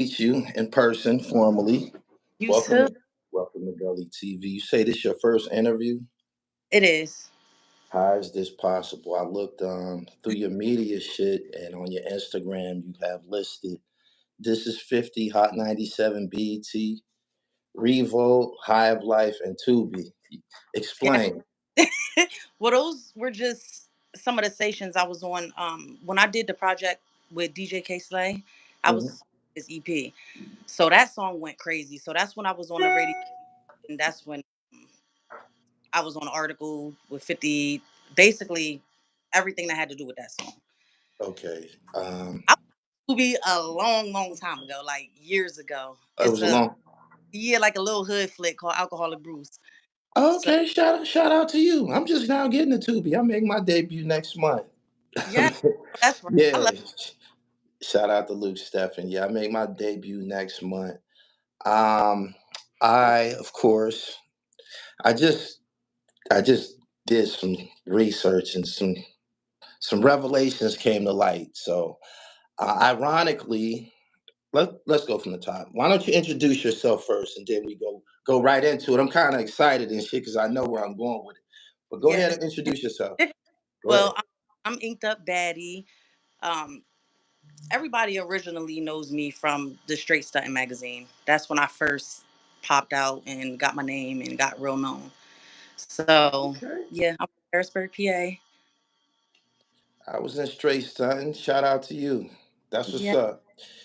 meet you in person formally. You Welcome too. to welcome to Gully TV. You say this your first interview? It is. How is this possible? I looked through your media shit and on your Instagram you have listed this is 50 Hot 97 BET, Revolt, High of Life, and Tubi. Explain. Well, those were just some of the stations I was on. When I did the project with DJ Kayslay, I Mhm. was his EP. So that song went crazy. So that's when I was on the radio, and that's when I was on an article with 50, basically everything that had to do with that song. Okay. I was be a long, long time ago, like years ago. It It's was a a long. like a little hood flick called Alcoholic Bruce. So Okay, shout out to you. I'm just now getting to Tubi. I make my debut next month. yeah, that's right. I Yeah. love. Shout out to Luke Steffen. Yeah, I make my debut next month. Um, I of course I just I just did some research and some revelations came to light. So ironically, let's go from the top. Why don't you introduce yourself first, and then we go right into it. I'm kind of excited and shit because I know where I'm going with it. But go ahead Yes. and introduce yourself. Go Well, ahead. I'm inked up baddie. Um, Everybody originally knows me from the Straight Stunting magazine. That's when I first popped out and got my name and got real known. So Okay. yeah, I'm from Harrisburg, PA. I was in straight stunting. Shout out to you. That's what's Yeah. up.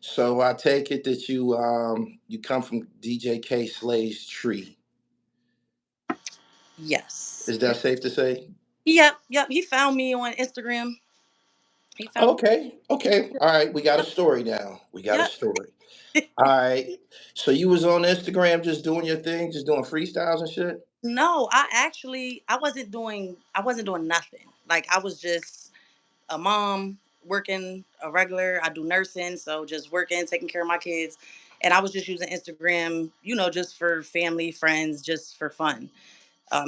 So I take it that you come from DJ Kayslay's tree. Yes. Is that safe to say? Yep. Yep. He found me on Instagram. He found. Okay. Okay. All right. We got a Yep. story now. We got a Yep. story. All right. So you was on Instagram just doing your thing, just doing freestyles and shit? No, I wasn't doing nothing. Like I was just a mom working a regular. I do nursing, so just working, taking care of my kids, and I was just using Instagram, just for family, friends, just for fun.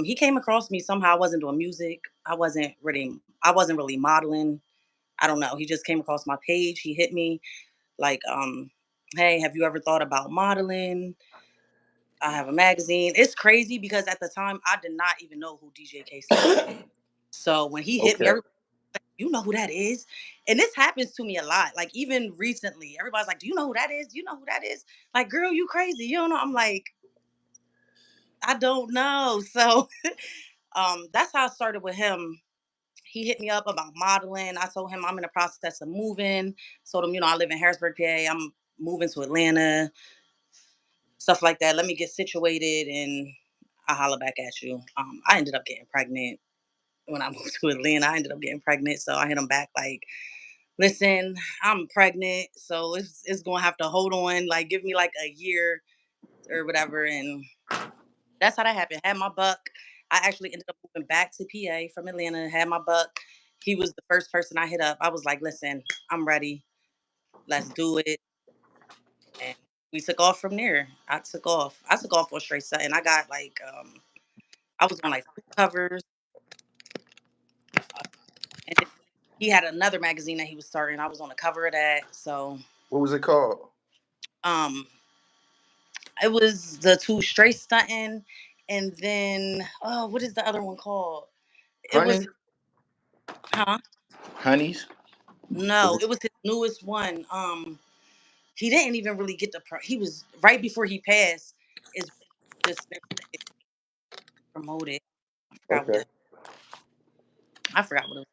He came across me somehow. I wasn't doing music. I wasn't really modeling. I don't know. He just came across my page. He hit me like, "Hey, have you ever thought about modeling? I have a magazine." It's crazy because at the time I did not even know who DJ Kayslay was. So when he hit me, Okay. you know who that is? And this happens to me a lot. Like even recently, everybody's like, "Do you know who that is? Do you know who that is?" Like, girl, you crazy. You don't know. I'm like, I don't know. So that's how I started with him. He hit me up about modeling. I told him I'm in the process of moving. Told him, I live in Harrisburg, PA. I'm moving to Atlanta, stuff like that. Let me get situated and I'll holler back at you. I ended up getting pregnant when I moved to Atlanta. I ended up getting pregnant. So I hit him back like, listen, I'm pregnant, so it's gonna have to hold on, like give me like a year or whatever. And that's how that happened. Had my buck. I actually ended up moving back to PA from Atlanta, had my buck. He was the first person I hit up. I was like, listen, I'm ready. Let's do it. And we took off from there. I took off on straight set and I got like I was on like two covers. And then he had another magazine that he was starting. I was on the cover of that. So What was it called? um it was the two straight stunting, and then what is the other one called? It was Honey? huh? Honeys? Was No, it? it was his newest one. He didn't even really get the he was right before he passed. Is just promoted. I forgot what Okay. the I forgot what it was.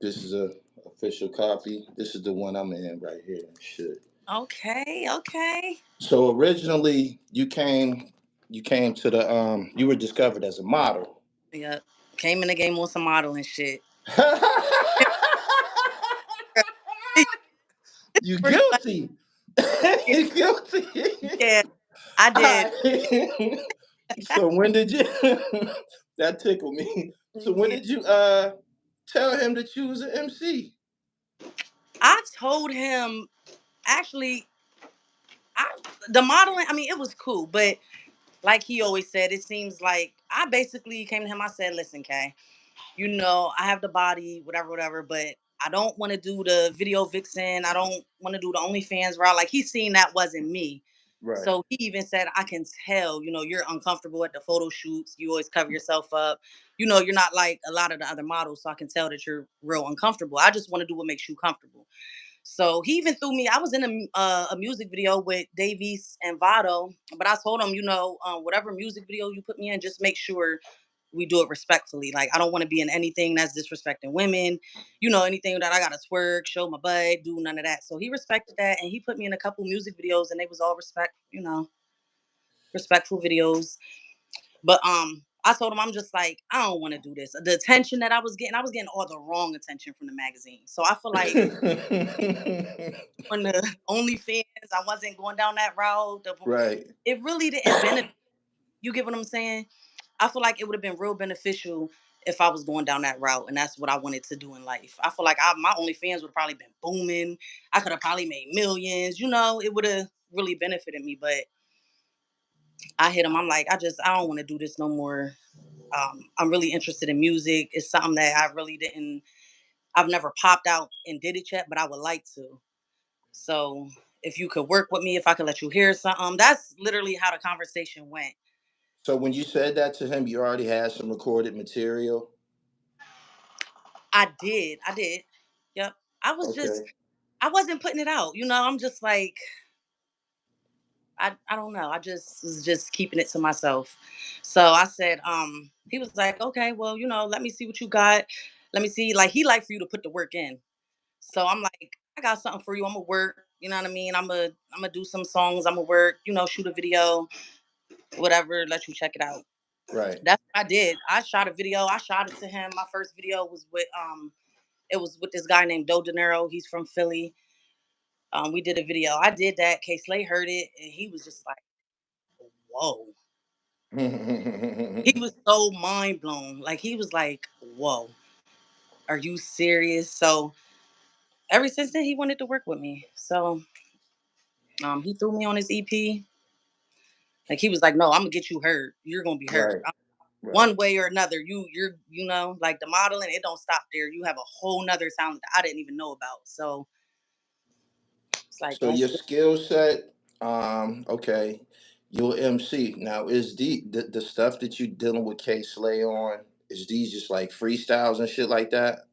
This is a official copy. This is the one I'm in right here. Shit. Okay, okay. So originally you came to the you were discovered as a model. Yeah, came in the game on some modeling shit. You Pretty much, guilty. yeah, You guilty. yeah, I did. Alright. So when did you that tickled me. So when Yeah. did you tell him that you was an MC? I told him actually I the modeling, I mean, it was cool, but like he always said, it seems like I basically came to him. I said, listen, Kay, I have the body, whatever, whatever, but I don't want to do the video vixen. I don't want to do the OnlyFans route. Like, he's seen that wasn't me. Right. So he even said, I can tell, you're uncomfortable at the photo shoots. You always cover yourself up. You're not like a lot of the other models. So I can tell that you're real uncomfortable. I just want to do what makes you comfortable. So he even threw me. I was in a music video with Davies and Vado, but I told him, whatever music video you put me in, just make sure we do it respectfully. Like, I don't want to be in anything that's disrespecting women, anything that I gotta twerk, show my butt, do none of that. So he respected that, and he put me in a couple music videos, and they was all respectful videos. But I told him, I'm just like, I don't want to do this. The attention that I was getting all the wrong attention from the magazine. So I feel like on the OnlyFans, I wasn't going down that route. Right. It really didn't benefit. You get what I'm saying? I feel like it would have been real beneficial if I was going down that route, and that's what I wanted to do in life. I feel like my OnlyFans would have probably been booming. I could have probably made millions. It would have really benefited me. But I hit him. I'm like, I don't want to do this no more. I'm really interested in music. It's something that I really didn't. I've never popped out and did it yet, but I would like to. So if you could work with me, if I could let you hear something, that's literally how the conversation went. So when you said that to him, you already had some recorded material. I did. Yep. Okay. I wasn't putting it out. I'm just like, I don't know. I just was just keeping it to myself. So I said, he was like, okay, well, let me see what you got. Let me see. Like, he like for you to put the work in. So I'm like, I got something for you. I'm gonna work. You know what I mean? I'm gonna do some songs. I'm gonna work. Shoot a video, whatever. Let you check it out. Right. That's what I did. I shot a video. I shot it to him. My first video was with it was with this guy named Do De Niro. He's from Philly. We did a video. I did that. Kayslay heard it, and he was just like, "Whoa!" He was so mind blown. Like, he was like, "Whoa, are you serious?" So ever since then, he wanted to work with me. So he threw me on his EP. Like, he was like, "No, I'm gonna get you heard. You're gonna be heard." Right. Right. One way or another, like the modeling, it don't stop there. You have a whole nother talent that I didn't even know about. So it's like, So don't your sleep. skill set, okay, you're MC. Now is the stuff that you dealing with K Slay on, is these just like freestyles and shit like that?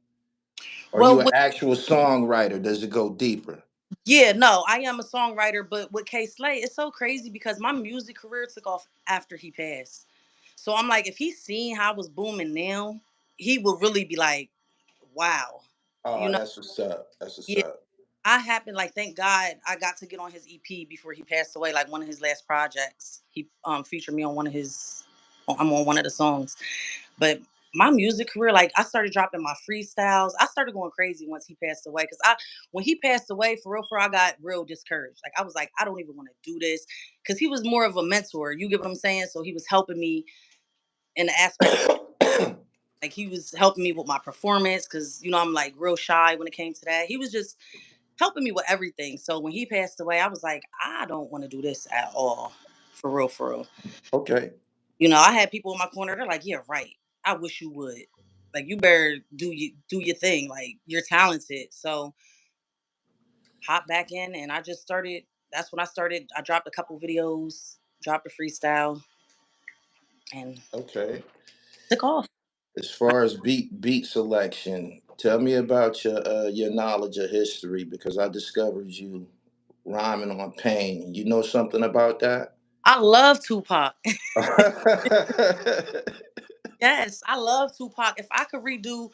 Are you Well, an actual songwriter? Does it go deeper? yeah, no, I am a songwriter, but with Kayslay, it's so crazy because my music career took off after he passed. So I'm like, if he seen how I was booming now, he would really be like, wow. You Oh, know, that's what's up. That's what's yeah, up. I happened, like, thank God I got to get on his EP before he passed away, like one of his last projects. He featured me on I'm on one of the songs. But my music career, like, I started dropping my freestyles. I started going crazy once he passed away. When he passed away, for real, I got real discouraged. Like, I was like, I don't even want to do this. Cause he was more of a mentor. You get what I'm saying? So he was helping me in the aspect of, like, he was helping me with my performance. Cause, I'm like real shy when it came to that. He was just helping me with everything. So when he passed away, I was like, I don't want to do this at all. For real, for real. Okay. I had people in my corner. They're like, "Yeah, right. I wish you would. Like, you better do your thing. Like, you're talented." So hop back in, and I just started. That's when I started. I dropped a couple videos, dropped a freestyle, and Okay. took off. As far as beat selection, tell me about your knowledge of history because I discovered you rhyming on pain. You know something about that? I love Tupac. Yes, I love Tupac. If I could redo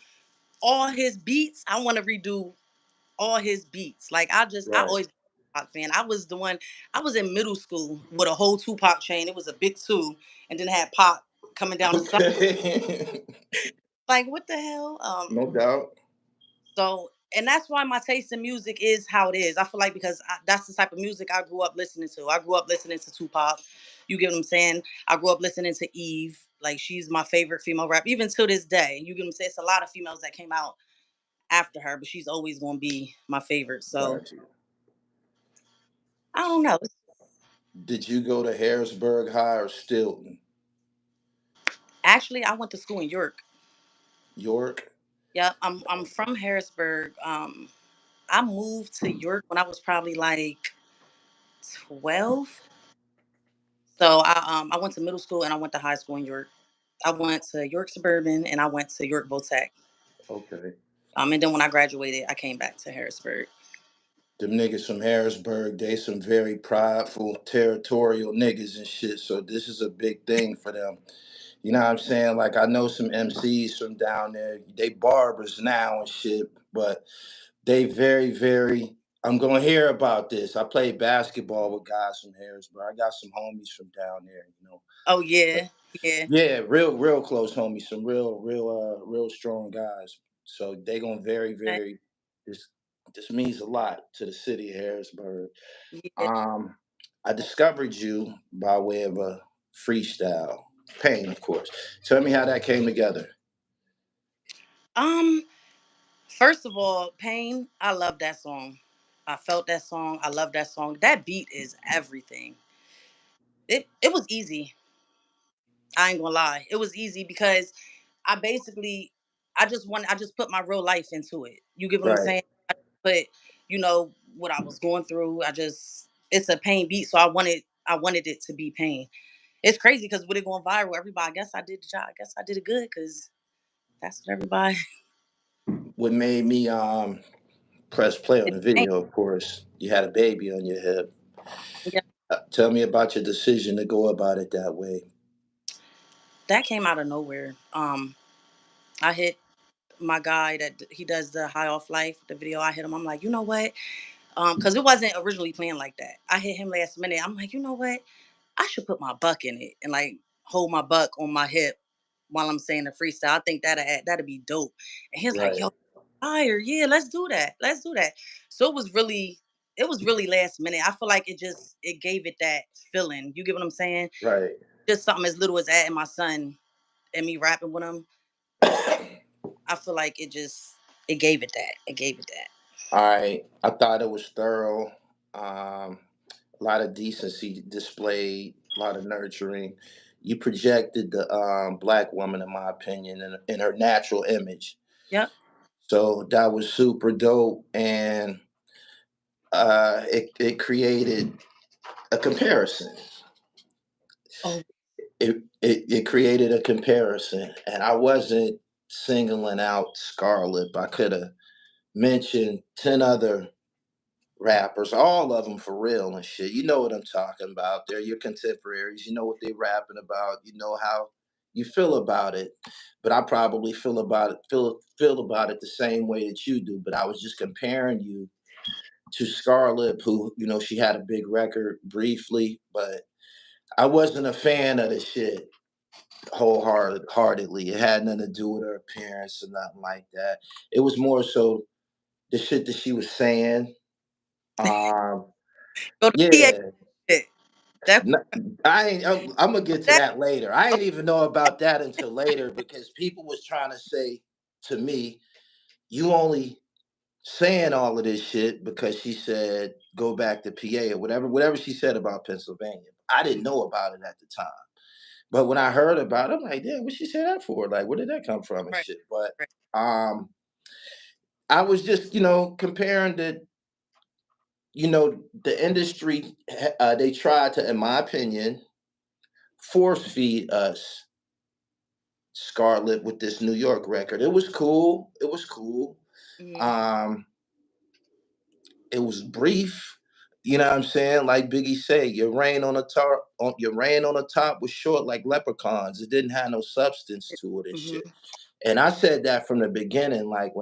all his beats, I want to redo all his beats. Like, I Right. always been a Tupac fan. I was the one. I was in middle school with a whole Tupac chain. It was a big two, and then had Pac coming down the side. Okay. Like, what the hell? No doubt. So, and that's why my taste in music is how it is. I feel like because that's the type of music I grew up listening to. I grew up listening to Tupac. You get what I'm saying? I grew up listening to Eve. Like, she's my favorite female rap, even to this day. You get what I'm saying? It's a lot of females that came out after her, but she's always gonna be my favorite. So Got you. I don't know. Did you go to Harrisburg High or Stilton? Actually, I went to school in York. York? Yeah, I'm from Harrisburg. I moved to York when I was probably like 12. So I went to middle school and I went to high school in York. I went to York Suburban and I went to York Votech. Okay. And then when I graduated, I came back to Harrisburg. Them niggas from Harrisburg, they some very prideful, territorial niggas and shit. So this is a big thing for them. You know what I'm saying? Like I know some MCs from down there. They barbers now and shit, but they very, very. I'm gonna hear about this. I played basketball with guys from Harrisburg. I got some homies from down there. You know. Oh But yeah, yeah. yeah, real close homies. Some real strong guys. So they gonna very, Okay. very. This this means a lot to the city of Harrisburg. Yeah. Um, I discovered you by way of a freestyle, Pain, of course. Tell me how that came together. Um. First of all, Pain. I love that song. I felt that song. I love that song. That beat is everything. It was easy. I ain't gonna lie. It was easy because I basically I just put my real life into it. You get what I'm Right, saying? I put, what I was going through. It's a pain beat, so I wanted it to be pain. It's crazy because with it going viral, everybody, I guess I did the job. I guess I did it good because that's what everybody what made me press play on did. the Pain. video, of course, you had a baby on your hip. Yeah, Tell me about your decision to go about it that way. that came out of nowhere. I hit my guy that he does the high off life, the video. I hit him. I'm like, you know what? Because it wasn't originally planned like that. I hit him last minute. I'm like, you know what? I should put my buck in it and like hold my buck on my hip while I'm saying the freestyle. I think that'd be dope. And he's like, Right, yo, fire, yeah, let's do that. Let's do that. So it was really last minute. I feel like it gave it that feeling. You get what I'm saying? right. Just something as little as adding my son and me rapping with him. I feel like it gave it that. It gave it that. All right. I thought it was thorough. A lot of decency displayed, a lot of nurturing. You projected the black woman, in my opinion, in her natural image. Yep. So that was super dope, and it created a comparison. Oh, It created a comparison, and I wasn't singling out Scarlett. I could have mentioned 10 other rappers, all of them for real and shit. You know what I'm talking about. They're your contemporaries. You know what they rapping about. You know how you feel about it. But I probably feel about it the same way that you do. But I was just comparing you to Scarlett, who she had a big record briefly, but I wasn't a fan of the shit wholeheartedly. It had nothing to do with her appearance or nothing like that. It was more so the shit that she was saying. Um, go to PA. yeah, That I ain't. I'm gonna get to that. that later. I ain't even know about that until later because people was trying to say to me, "You only saying all of this shit because she said go back to PA or whatever she said about Pennsylvania." I didn't know about it at the time, but when I heard about it, I'm like, "Yeah, what she say that for? Like, where did that come from and Right, shit?" But right. um, I was just comparing the industry. They tried to, in my opinion, force feed us Scarlett with this New York record. It was cool. It was cool. Mhm. Um, it was brief. You know what I'm saying? Like Biggie say, your rain on the top was short like leprechauns. It didn't have no substance to it and shit. Mhm. And I said that from the beginning, like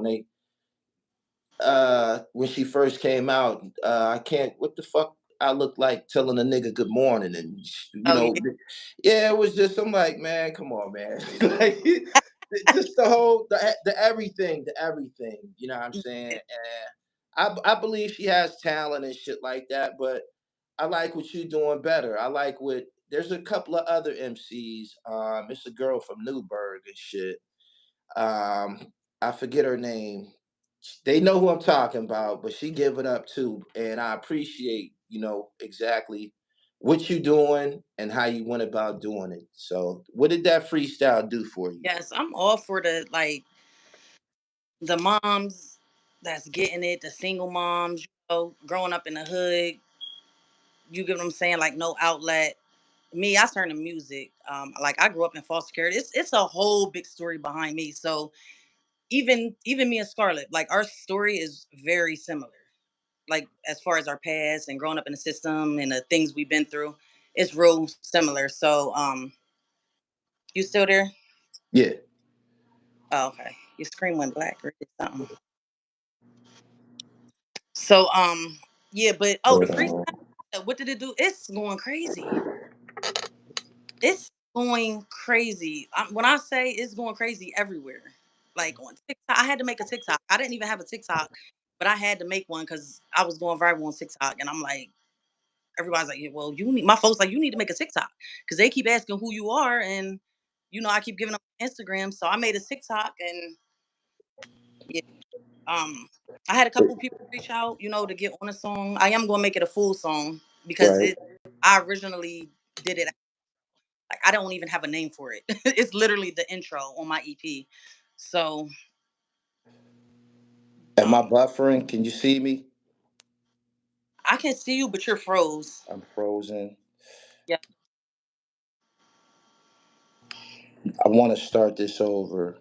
when she first came out, I can't what the fuck I look like telling a nigga good morning and Oh yeah. yeah, it was just I'm like, man, come on, man. Like just the everything, you know what I'm saying? Yeah. And I believe she has talent and shit like that, but I like what you're doing better. I like what there's a couple of other MCs. It's a girl from Newburgh and shit. I forget her name. They know who I'm talking about, but she give it up too, and I appreciate exactly what you doing and how you went about doing it. So, what did that freestyle do for you? Yes, I'm all for the like the moms that's getting it, the single moms, growing up in the hood, you get what I'm saying, like no outlet. Me, I turned to music. Like I grew up in foster care. It's a whole big story behind me. So even me and Scarlett, like our story is very similar. Like as far as our past and growing up in the system and the things we've been through, it's real similar. So you still there? Yeah. Oh, okay. Your screen went black or something. So yeah, but the Hold on. freestyle, what did it do? It's going crazy. It's going crazy. When I say it's going crazy everywhere, like on TikTok, I had to make a TikTok. I didn't even have a TikTok, but I had to make one because I was going viral on TikTok, and I'm like, everybody's like, "Yeah, well, you need." My folks like, "You need to make a TikTok," because they keep asking who you are, and I keep giving them Instagram, so I made a TikTok, and yeah, I had a couple people reach out, to get on a song. I am going to make it a full song because Right. I originally did it. Like I don't even have a name for it. It's literally the intro on my EP. So Am I um buffering? Can you see me? I can see you, but you're froze. I'm frozen. Yeah. I want to start this over.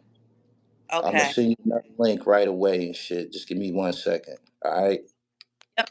I'm gonna Okay. send you another link right away and shit. Just give me 1 second. All right. Yep.